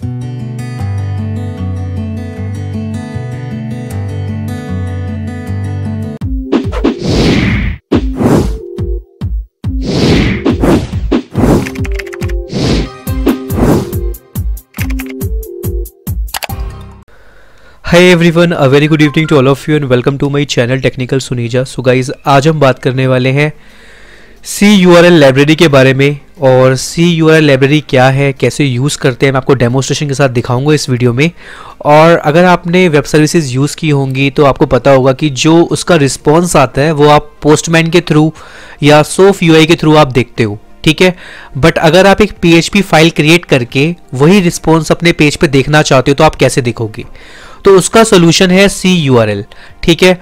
Hi everyone, a very good evening to all of you and welcome to my channel Technical Sunija। So guys, आज हम बात करने वाले हैं CURL library के बारे में। और CURL लाइब्रेरी क्या है, कैसे यूज़ करते हैं, मैं आपको डेमोस्ट्रेशन के साथ दिखाऊंगा इस वीडियो में। और अगर आपने वेब सर्विसेज यूज़ की होंगी तो आपको पता होगा कि जो उसका रिस्पॉन्स आता है वो आप पोस्टमैन के थ्रू या सोफ UI के थ्रू आप देखते हो, ठीक है। बट अगर आप एक PHP फाइल क्रिएट करके वही रिस्पॉन्स अपने पेज पे देखना चाहते हो तो आप कैसे देखोगे? तो उसका सोल्यूशन है CURL, ठीक है।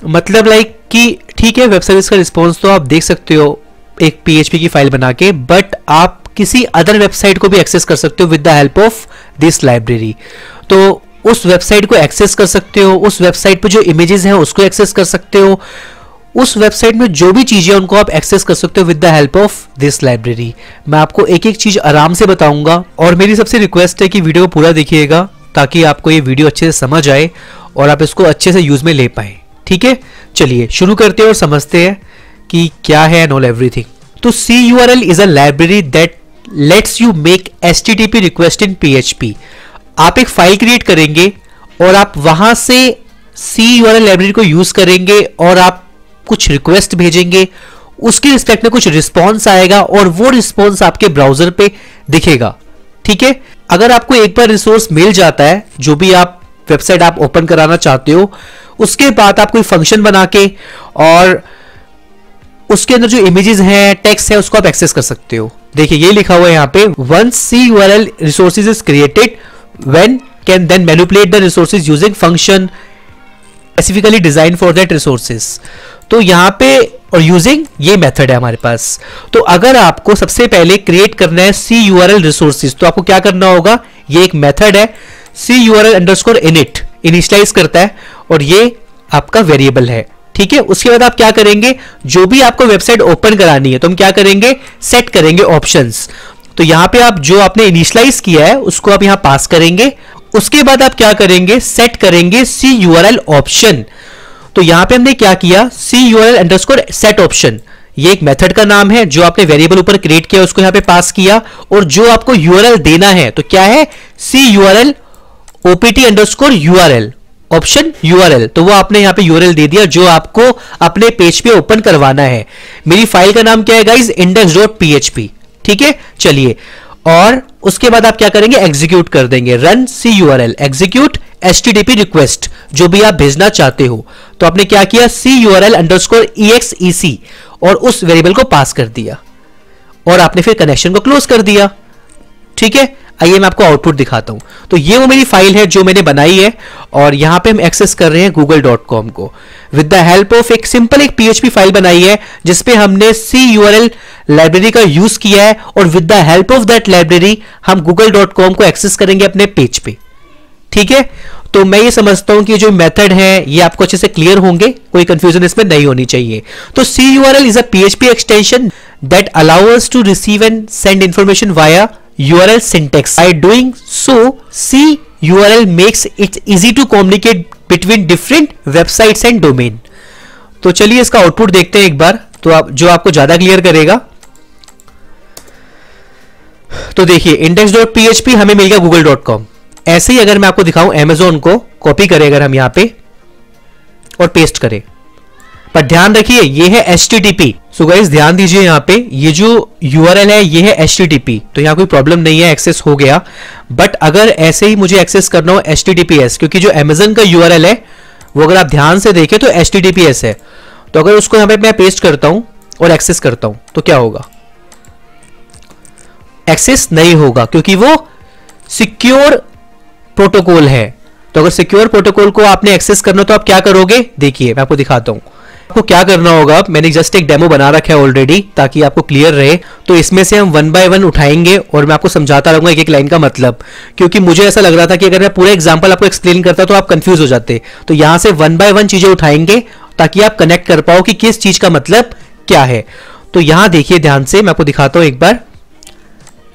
मतलब लाइक कि ठीक है, वेब सर्विस का रिस्पॉन्स तो आप देख सकते हो एक PHP की फाइल बना के, बट आप किसी अदर वेबसाइट को भी एक्सेस कर सकते हो with the help of this library. तो उस वेबसाइट को एक्सेस कर सकते हो, उस वेबसाइट पे जो इमेजेस हैं उसको एक्सेस कर सकते हो, उस वेबसाइट में जो भी चीज़ें उनको आप एक्सेस कर सकते हो with the help of this library. मैं आपको एक एक चीज़ आराम से बताऊंगा और मेरी सबसे रिक्वेस्ट है कि वीडियो को पूरा देखिएगा ताकि आपको ये वीडियो अच्छे से समझ आए और आप इसको अच्छे से यूज में ले पाएं, ठीक है। चलिए शुरू करते हैं और समझते हैं कि क्या है एंड ऑल एवरीथिंग। तो CURL is a library that let's you make HTTP request in PHP। आप एक फाइल क्रिएट करेंगे और आप वहां से CURL लाइब्रेरी को यूज करेंगे और आप कुछ रिक्वेस्ट भेजेंगे, उसके रिस्पेक्ट में कुछ रिस्पॉन्स आएगा और वो रिस्पॉन्स आपके ब्राउजर पे दिखेगा, ठीक है। अगर आपको एक बार रिसोर्स मिल जाता है, जो भी आप वेबसाइट आप ओपन कराना चाहते हो, उसके बाद आप कोई फंक्शन बना के और उसके अंदर जो इमेजेस हैं, टेक्स्ट है, उसको आप एक्सेस कर सकते हो। देखिए ये लिखा हुआ है यहाँ पे, once CURL resources is created, when can then manipulate the resources using function specifically designed for that resources। तो यहाँ पे और यूजिंग ये मेथड है हमारे पास। तो अगर आपको सबसे पहले क्रिएट करना है CURL रिसोर्सेज तो आपको क्या करना होगा, ये एक मेथड है CURL_init, इनिशियलाइज करता है और ये आपका वेरिएबल है, ठीक है। उसके बाद आप क्या करेंगे, जो भी आपको वेबसाइट ओपन करानी है तो हम क्या करेंगे, सेट करेंगे ऑप्शंस। तो यहाँ पे आप जो आपने इनिशियलाइज किया है उसको आप यहाँ पास करेंगे। उसके बाद आप क्या करेंगे, सेट करेंगे CURL ऑप्शन। तो यहां पे हमने क्या किया, CURL_set ऑप्शन, ये एक मेथड का नाम है जो आपने वेरिएबल ऊपर क्रिएट किया, उसको यहां पे पास किया। और जो आपको URL देना है तो क्या है, CURL opt_URL ऑप्शन URL। तो वो आपने यहां पे URL दे दिया जो आपको अपने पेज पे ओपन करवाना है। मेरी फाइल का नाम क्या है गाइज, index.php, ठीक है। चलिए, और उसके बाद आप क्या करेंगे, एग्जीक्यूट कर देंगे, run CURL execute HTTP request, जो भी आप भेजना चाहते हो। तो आपने क्या किया, CURL_exec और उस वेरिएबल को पास कर दिया और आपने फिर कनेक्शन को क्लोज कर दिया, ठीक है। आइए मैं आपको आउटपुट दिखाता हूं। तो ये वो मेरी फाइल है जो मैंने बनाई है और यहां पे हम एक्सेस कर रहे हैं google.com को विद द हेल्प ऑफ एक सिंपल एक PHP फाइल बनाई है जिसपे हमने CURL लाइब्रेरी का यूज किया है और with the help of that library हम google.com को एक्सेस करेंगे अपने पेज पे, ठीक है। तो मैं ये समझता हूं कि जो मेथड है ये आपको अच्छे से क्लियर होंगे, कोई कंफ्यूजन इसमें नहीं होनी चाहिए। तो CURL is a PHP extension that allow us to receive and send information via URL syntax. By doing so, CURL makes it easy to communicate between different websites and domain. तो चलिए इसका output देखते हैं एक बार, तो आप जो आपको ज्यादा क्लियर करेगा। तो देखिए index.php हमें मिल गया google.com। ऐसे ही अगर मैं आपको दिखाऊं, Amazon को कॉपी करें अगर हम यहां पे और पेस्ट करें, पर ध्यान रखिए ये है HTTP। सो गाइस ध्यान दीजिए, यहां पे ये जो URL है ये है HTTP, तो यहां कोई प्रॉब्लम नहीं है, एक्सेस हो गया। बट अगर ऐसे ही मुझे एक्सेस करना हो HTTPS, क्योंकि जो Amazon का URL है वो अगर आप ध्यान से देखें तो HTTPS है। तो अगर उसको यहां पे मैं पेस्ट करता हूं और एक्सेस करता हूं तो क्या होगा, एक्सेस नहीं होगा क्योंकि वो सिक्योर प्रोटोकॉल है। तो अगर सिक्योर प्रोटोकॉल को आपने एक्सेस करना तो आप क्या करोगे, देखिए मैं आपको दिखाता हूं। आपको क्या करना होगा, मैंने जस्ट एक डेमो बना रखा है ऑलरेडी ताकि आपको क्लियर रहे। तो इसमें से हम 1 बाय 1 उठाएंगे और मैं आपको समझाता रहूंगा एक एक लाइन का मतलब, क्योंकि मुझे ऐसा लग रहा था कि अगर मैं पूरा एग्जांपल आपको एक्सप्लेन करता तो आप कंफ्यूज हो जाते। तो यहां से 1 बाय 1 चीजें उठाएंगे ताकि आप कनेक्ट कर पाओ कि किस चीज का मतलब क्या है। तो यहां देखिए ध्यान से, मैं आपको दिखाता हूं एक बार।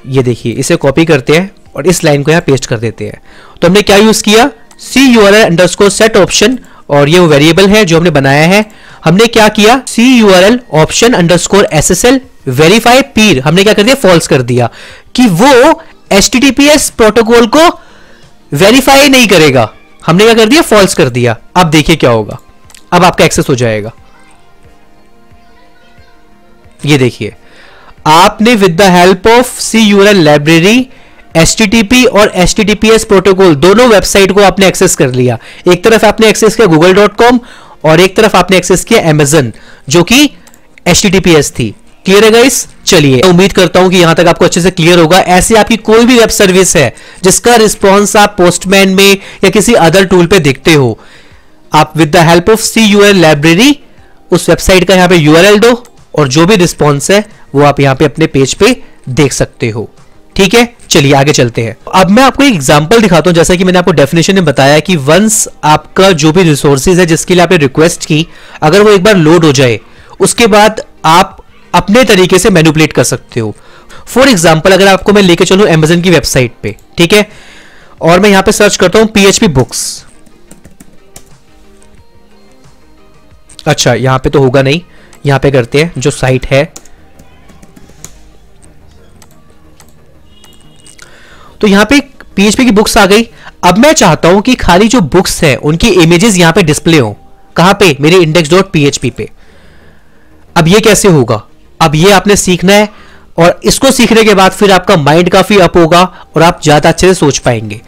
ये देखिए, इसे कॉपी करते हैं और इस लाइन को यहाँ पेस्ट कर देते हैं। तो हमने क्या यूज किया, CURL_set ऑप्शन, और ये वो वेरिएबल है जो हमने बनाया है। हमने क्या किया, CURL option_SSL वेरीफाई पीर, हमने क्या कर दिया, फॉल्स कर दिया कि वो HTTPS प्रोटोकॉल को वेरीफाई नहीं करेगा। हमने क्या कर दिया, फॉल्स कर दिया। अब देखिए क्या होगा, अब आपका एक्सेस हो जाएगा। ये देखिए, आपने with the help of CURL library HTTP और HTTPS प्रोटोकॉल दोनों वेबसाइट को आपने एक्सेस कर लिया। एक तरफ आपने एक्सेस किया google.com और एक तरफ आपने एक्सेस किया Amazon जो कि HTTPS थी। क्लियर है गाइस? चलिए, उम्मीद करता हूं कि यहां तक आपको अच्छे से क्लियर होगा। ऐसी आपकी कोई भी वेब सर्विस है जिसका रिस्पॉन्स आप पोस्टमैन में या किसी अदर टूल पे देखते हो, आप with the help of CURL library उस वेबसाइट का यहां पे URL दो और जो भी रिस्पॉन्स है वो आप यहां पे अपने पेज पे देख सकते हो। ठीक है, चलिए आगे चलते हैं। अब मैं आपको एक एग्जांपल दिखाता हूं। जैसा कि मैंने आपको डेफिनेशन में बताया कि वंस आपका जो भी रिसोर्सेज है जिसके लिए आपने रिक्वेस्ट की, अगर वो एक बार लोड हो जाए उसके बाद आप अपने तरीके से मैनिपुलेट कर सकते हो। फॉर एग्जाम्पल, अगर आपको मैं लेके चलूं Amazon की वेबसाइट पे, ठीक है, और मैं यहां पे सर्च करता हूं PHP बुक्स। अच्छा, यहां पे तो होगा नहीं, यहां पे करते हैं जो साइट है। तो यहां पे PHP की बुक्स आ गई। अब मैं चाहता हूं कि खाली जो बुक्स है उनकी इमेजेस यहां पे डिस्प्ले हो। कहां पे? मेरे index.php पे। अब ये कैसे होगा? अब ये आपने सीखना है और इसको सीखने के बाद फिर आपका माइंड काफी अप होगा और आप ज्यादा अच्छे से सोच पाएंगे।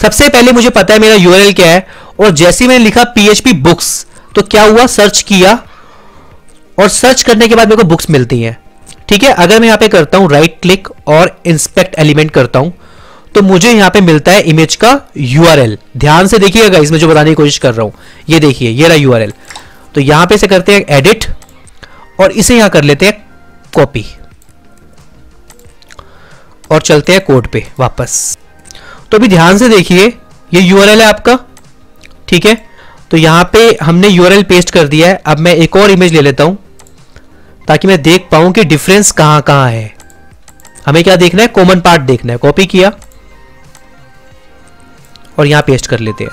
सबसे पहले मुझे पता है मेरा URL क्या है, और जैसे ही मैंने लिखा PHP बुक्स तो क्या हुआ, सर्च किया और सर्च करने के बाद मेरे को बुक्स मिलती हैं। ठीक है, अगर मैं यहां पे करता हूं राइट क्लिक और इंस्पेक्ट एलिमेंट करता हूं तो मुझे यहां पे मिलता है इमेज का URL। ध्यान से देखिएगा, इसमें जो बताने की कोशिश कर रहा हूं, ये देखिए, ये रहा URL। तो यहां पे से करते हैं एडिट और इसे यहां कर लेते हैं कॉपी और चलते हैं कोड पे वापस। तो अभी ध्यान से देखिए, ये URL है आपका। ठीक है, तो यहां पे हमने URL पेस्ट कर दिया है। अब मैं एक और इमेज ले लेता हूं ताकि मैं देख पाऊं कि डिफरेंस कहां कहां है। हमें क्या देखना है, कॉमन पार्ट देखना है। कॉपी किया और यहां पेस्ट कर लेते हैं।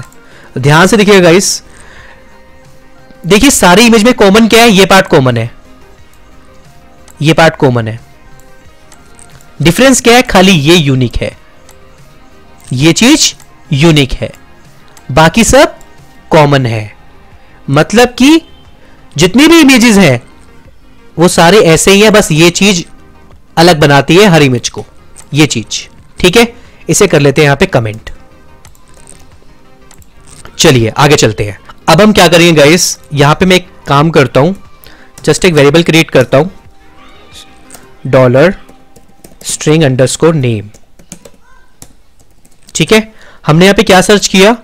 ध्यान से देखिएगा गाइस, देखिए सारी इमेज में कॉमन क्या है, ये पार्ट कॉमन है, ये पार्ट कॉमन है। डिफरेंस क्या है, खाली ये यूनिक है, ये चीज यूनिक है, बाकी सब कॉमन है। मतलब कि जितनी भी इमेजेस हैं वो सारे ऐसे ही हैं, बस ये चीज अलग बनाती है हर इमेज को, ये चीज। ठीक है, इसे कर लेते हैं यहां पे कमेंट। चलिए आगे चलते हैं। अब हम क्या करेंगे गाइस, यहां पे मैं एक काम करता हूं, जस्ट एक वेरिएबल क्रिएट करता हूं, $string_name। ठीक है, हमने यहां पे क्या सर्च किया,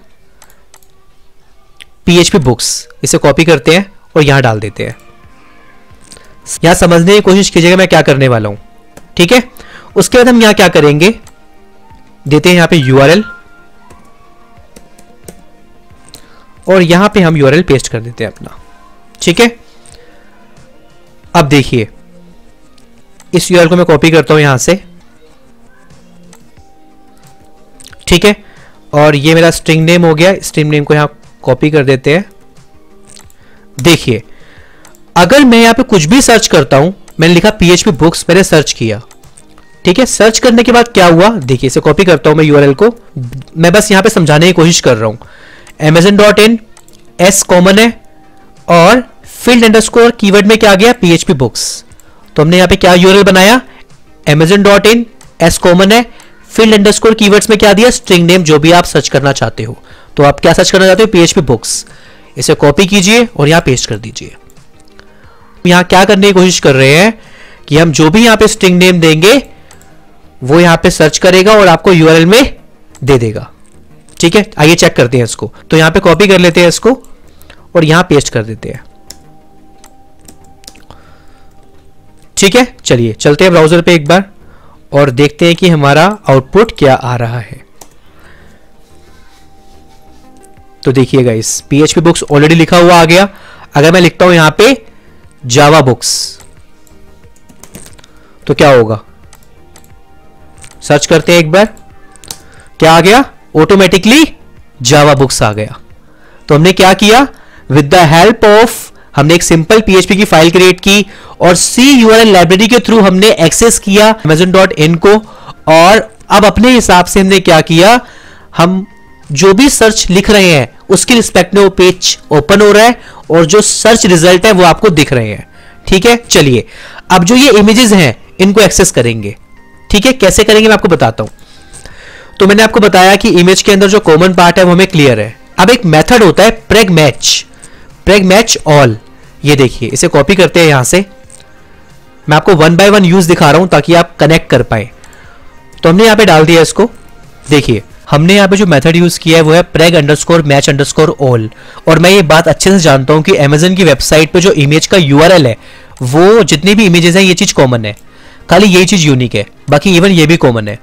PHP बुक्स। इसे कॉपी करते हैं और यहां डाल देते हैं। यहां समझने की कोशिश कीजिएगा मैं क्या करने वाला हूं। ठीक है, उसके बाद हम यहां क्या करेंगे, देते हैं यहां पे URL और यहां पे हम URL पेस्ट कर देते हैं अपना। ठीक है, अब देखिए इस URL को मैं कॉपी करता हूं यहां से। ठीक है, और ये मेरा स्ट्रिंग नेम हो गया। स्ट्रिंग नेम को यहां कॉपी कर देते हैं। देखिए, अगर मैं यहां पे कुछ भी सर्च करता हूं, मैंने लिखा PHP बुक्स, मैंने सर्च किया। ठीक है, सर्च करने के बाद क्या हुआ, देखिए इसे कॉपी करता हूं मैं URL को। मैं बस यहां पे समझाने की कोशिश कर रहा हूं। Amazon.in S कॉमन है और field_ कीवर्ड में क्या आ गया, PHP बुक्स। तो हमने यहां पे क्या URL बनाया, Amazon.in S कॉमन है, field_ कीवर्ड्स में क्या दिया, स्ट्रिंग नेम, जो भी आप सर्च करना चाहते हो। तो आप क्या सर्च करना चाहते हो, PHP बुक्स। इसे कॉपी कीजिए और यहां पेस्ट कर दीजिए। यहां क्या करने की कोशिश कर रहे हैं कि हम जो भी यहां पे स्ट्रिंग नेम देंगे वो यहां पे सर्च करेगा और आपको URL में दे देगा। ठीक है, आइए चेक करते हैं इसको। तो यहां पे कॉपी कर लेते हैं इसको और यहां पेस्ट कर देते हैं। ठीक है, चलिए चलते हैं ब्राउजर पे एक बार और देखते हैं कि हमारा आउटपुट क्या आ रहा है। तो देखिएगा, इस PHP बुक्स ऑलरेडी लिखा हुआ आ गया। अगर मैं लिखता हूं यहां पे जावा बुक्स तो क्या होगा, सर्च करते हैं एक बार। क्या आ गया, ऑटोमेटिकली जावा बुक्स आ गया। तो हमने क्या किया, विद द हेल्प ऑफ, हमने एक सिंपल PHP की फाइल क्रिएट की और CURL लाइब्रेरी के थ्रू हमने एक्सेस किया amazon.in को, और अब अपने हिसाब से हमने क्या किया, हम जो भी सर्च लिख रहे हैं उसके रिस्पेक्ट में वो पेज ओपन हो रहा है और जो सर्च रिजल्ट है वो आपको दिख रहे हैं। ठीक है, चलिए अब जो ये इमेजेस हैं इनको एक्सेस करेंगे। ठीक है, कैसे करेंगे मैं आपको बताता हूं। तो मैंने आपको बताया कि इमेज के अंदर जो कॉमन पार्ट है वो हमें क्लियर है। अब एक मेथड होता है प्रेग मैच ऑल। ये देखिए, इसे कॉपी करते हैं यहां से, मैं आपको वन बाय वन यूज दिखा रहा हूं ताकि आप कनेक्ट कर पाए। तो हमने यहां पे डाल दिया इसको। देखिए हमने यहां पे जो मेथड यूज किया है वो है preg underscore match underscore all. और मैं ये बात अच्छे से जानता हूं कि अमेजन की वेबसाइट पे जो इमेज का URL है वो जितनी भी इमेजेस हैं ये चीज कॉमन है, खाली यही चीज यूनिक है, बाकी इवन ये भी कॉमन है।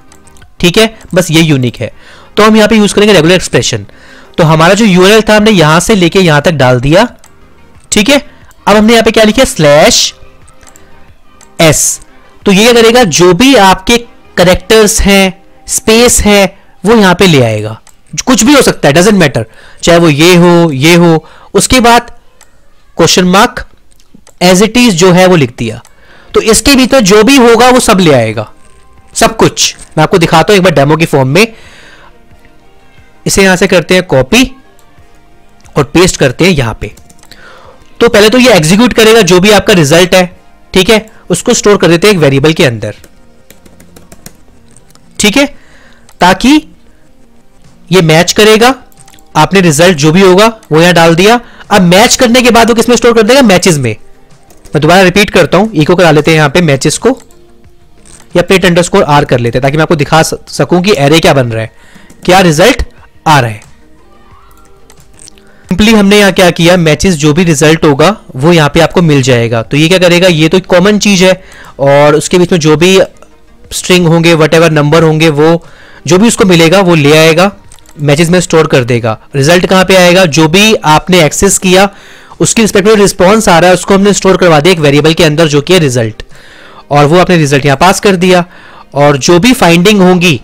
ठीक है, बस ये यूनिक है। तो हम यहां पे यूज करेंगे रेगुलर एक्सप्रेशन। तो हमारा जो URL था हमने यहां से लेके यहां तक डाल दिया। ठीक है, अब हमने यहां पे क्या लिखा, /s। तो ये क्या करेगा, जो भी आपके करेक्टर्स हैं, स्पेस है, वो यहां पे ले आएगा। कुछ भी हो सकता है, डजेंट मैटर, चाहे वो ये हो। उसके बाद question mark as it is जो है वो लिख दिया। तो इसके भीतर जो भी होगा वो सब ले आएगा, सब कुछ। मैं आपको दिखाता हूं एक बार डेमो की फॉर्म में। इसे यहां से करते हैं कॉपी और पेस्ट करते हैं यहां पे। तो पहले तो ये एग्जीक्यूट करेगा जो भी आपका रिजल्ट है। ठीक है, उसको स्टोर कर देते हैं एक वेरिएबल के अंदर। ठीक है, ताकि ये मैच करेगा, आपने रिजल्ट जो भी होगा वो यहां डाल दिया। अब मैच करने के बाद वो किसमें स्टोर कर देगा, मैचेस में। मैं दोबारा रिपीट करता हूं, इको करा लेते हैं यहां पे मैचेस को, या print_r कर लेते हैं ताकि मैं आपको दिखा सकूं कि एरे क्या बन रहा है, क्या रिजल्ट आ रहा है। सिंपली हमने यहां क्या किया, मैचेस जो भी रिजल्ट होगा वो यहां पे आपको मिल जाएगा। तो ये क्या करेगा, ये तो एक कॉमन चीज है, और उसके बीच में जो भी स्ट्रिंग होंगे, वटेवर नंबर होंगे, वो जो भी उसको मिलेगा वो ले आएगा, मैचेस में स्टोर कर देगा। रिजल्ट कहां पे आएगा, जो भी आपने एक्सेस किया उसकी रिस्पेक्ट में रिस्पॉन्स आ रहा है उसको हमने स्टोर करवा दिया एक वेरिएबल के अंदर जो कि है रिजल्ट, और वो अपने रिजल्ट यहां पास कर दिया। और जो भी फाइंडिंग होंगी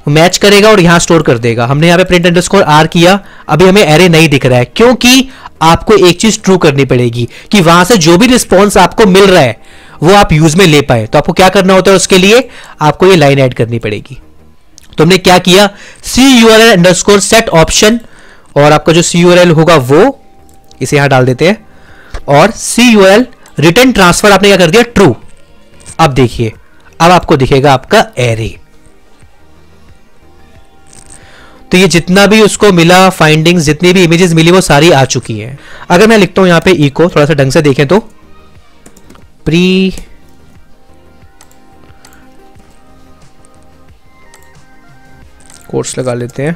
मैच करेगा और यहां स्टोर कर देगा। हमने यहां पे print_r किया, अभी हमें एरे नहीं दिख रहा है क्योंकि आपको एक चीज ट्रू करनी पड़ेगी कि वहां से जो भी रिस्पॉन्स आपको मिल रहा है वो आप यूज में ले पाए। तो आपको क्या करना होता है, उसके लिए आपको ये लाइन ऐड करनी पड़ेगी। तो हमने क्या किया, CURL_set ऑप्शन, और आपका जो CURL होगा वो इसे यहां डाल देते हैं, और CURL रिटर्न ट्रांसफर आपने क्या कर दिया, ट्रू। अब देखिए, अब आपको दिखेगा आपका एरे। तो ये जितना भी उसको मिला, फाइंडिंग्स जितनी भी इमेजेस मिली वो सारी आ चुकी हैं। अगर मैं लिखता हूं यहां पे इको, थोड़ा सा ढंग से देखें तो प्री कोट्स लगा लेते हैं,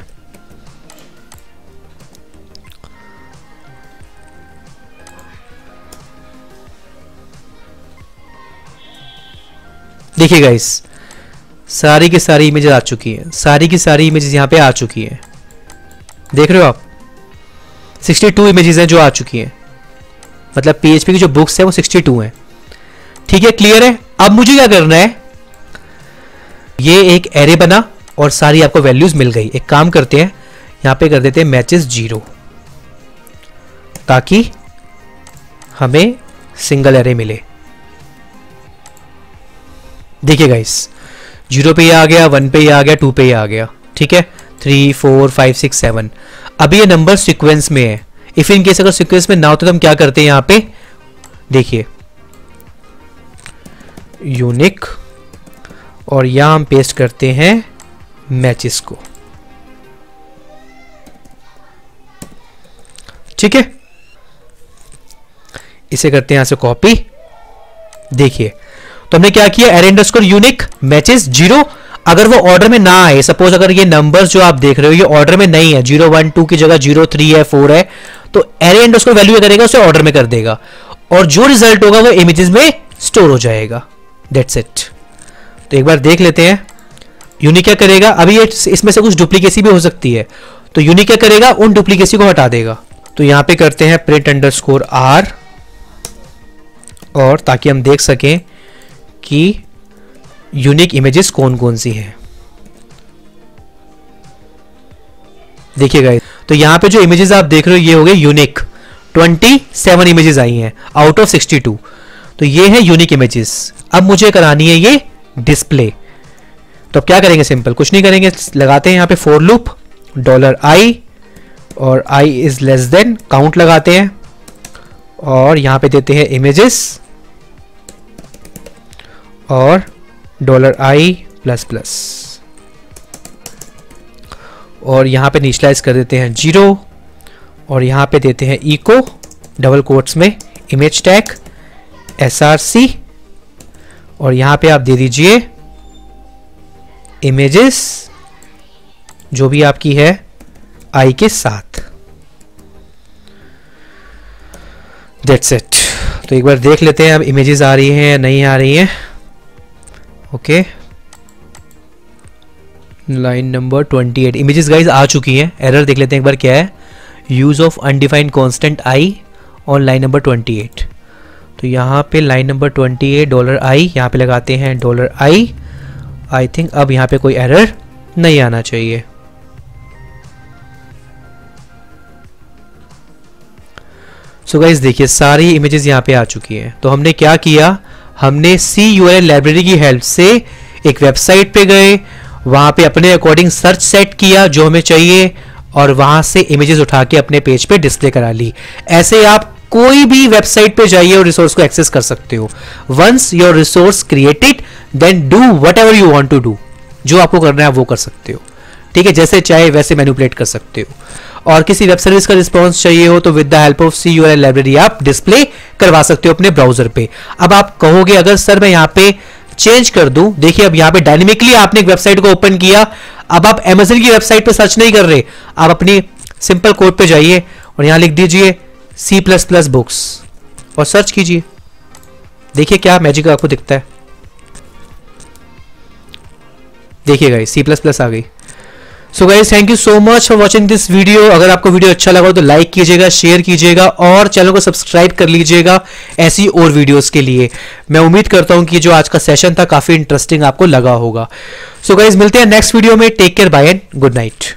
देखिए गाइस सारी की सारी इमेजेस आ चुकी हैं, सारी की सारी इमेजेस यहां पे आ चुकी हैं। देख रहे हो आप, 62 इमेजेस हैं जो आ चुकी हैं, मतलब PHP की जो बुक्स है वो 62 हैं। ठीक है, क्लियर है। अब मुझे क्या करना है, ये एक एरे बना और सारी आपको वैल्यूज मिल गई। एक काम करते हैं, यहां पे कर देते हैं मैचेस 0 ताकि हमें सिंगल एरे मिले। देखिए गाइस, 0 पे ये आ गया, 1 पे ये आ गया, 2 पे ये आ गया। ठीक है, 3 4 5 6 7। अभी ये नंबर सीक्वेंस में है। इफ इन केस अगर सीक्वेंस में ना हो तो हम क्या करते हैं, यहां पे देखिए यूनिक, और यहां हम पेस्ट करते हैं मैचेस को। ठीक है, इसे करते हैं यहां से कॉपी। देखिए, तो हमने क्या किया, एरे अंडरस्कोर यूनिक मैचेस 0। अगर वो ऑर्डर में ना आए, सपोज अगर ये नंबर्स जो आप देख रहे हो ये ऑर्डर में नहीं है, 0 1 2 की जगह 0 3 है 4 है, तो एरे अंडरस्कोर वैल्यू क्या करेगा, उसे ऑर्डर में कर देगा, और जो रिजल्ट होगा वो इमेजेस में स्टोर हो जाएगा। That's it. तो एक बार देख लेते हैं यूनिक क्या करेगा। अभी ये इसमें से कुछ डुप्लीकेसी भी हो सकती है, तो यूनिक क्या करेगा, उन डुप्लीकेसी को हटा देगा। तो यहां पे करते हैं print_r, और ताकि हम देख सकें कि यूनिक इमेजेस कौन कौन सी हैं। देखिए गाइस, तो यहाँ पे जो इमेजेस आप देख रहे हो ये हो गए यूनिक, 27 इमेजेस आई हैं आउट ऑफ 62। तो ये है यूनिक इमेजेस। अब मुझे करानी है ये डिस्प्ले। तो अब क्या करेंगे, सिंपल कुछ नहीं करेंगे, लगाते हैं यहाँ पे फॉर लूप $i और i is less than count लगाते हैं और यहाँ पे देते हैं इमेजेस और $i प्लस प्लस और यहाँ पे इनिशियलाइज कर देते हैं 0 और यहाँ पे देते हैं इको डबल कोट्स में इमेज टैग src और यहाँ पे आप दे दीजिए इमेजेस जो भी आपकी है i के साथ। That's it. तो एक बार देख लेते हैं अब इमेजेस आ रही हैं या नहीं आ रही हैं। Okay, line number 28 images guys आ चुकी हैं। एरर देख लेते हैं एक बार क्या है, use of undefined constant i on line number 28। तो यहाँ पे लाइन नंबर 28 $i यहाँ पे लगाते हैं $i। आई थिंक अब यहाँ पे कोई एरर नहीं आना चाहिए। सो गाइस देखिए सारी इमेजेस यहाँ पे आ चुकी हैं। तो हमने क्या किया, हमने CURL लाइब्रेरी की हेल्प से एक वेबसाइट पे गए, वहां पे अपने अकॉर्डिंग सर्च सेट किया जो हमें चाहिए और वहां से इमेजेस उठा के अपने पेज पे डिस्प्ले करा ली। ऐसे आप कोई भी वेबसाइट पे जाइए और रिसोर्स को एक्सेस कर सकते हो। Once your resource created then do whatever you want to do. जो आपको करना है वो कर सकते हो, ठीक है, जैसे चाहे वैसे मैनिपुलेट कर सकते हो। और किसी वेब सर्विस का रिस्पॉन्स चाहिए हो तो with the help of CURL library आप डिस्प्ले करवा सकते हो अपने ब्राउजर पे। अब आप कहोगे अगर सर मैं यहाँ पे चेंज कर दूं, देखिए अब यहाँ पे डायनेमिकली आपने एक वेबसाइट को ओपन किया। अब आप Amazon की वेबसाइट पे सर्च नहीं कर रहे, आप अपनी सिंपल कोड पे जाइए और यहाँ लिख दीजिए C++ बुक्स और सर्च कीजिए। देखिए क्या मैजिक आपको दिखता है। देखिए गाइस C++ आ गई। So guys thank you so much for watching this video. अगर आपको वीडियो अच्छा लगा हो तो लाइक कीजिएगा, शेयर कीजिएगा और चैनल को सब्सक्राइब कर लीजिएगा ऐसी और वीडियोस के लिए। मैं उम्मीद करता हूं कि जो आज का सेशन था काफी इंटरेस्टिंग आपको लगा होगा। सो गाइस मिलते हैं नेक्स्ट वीडियो में। Take care, bye and good night.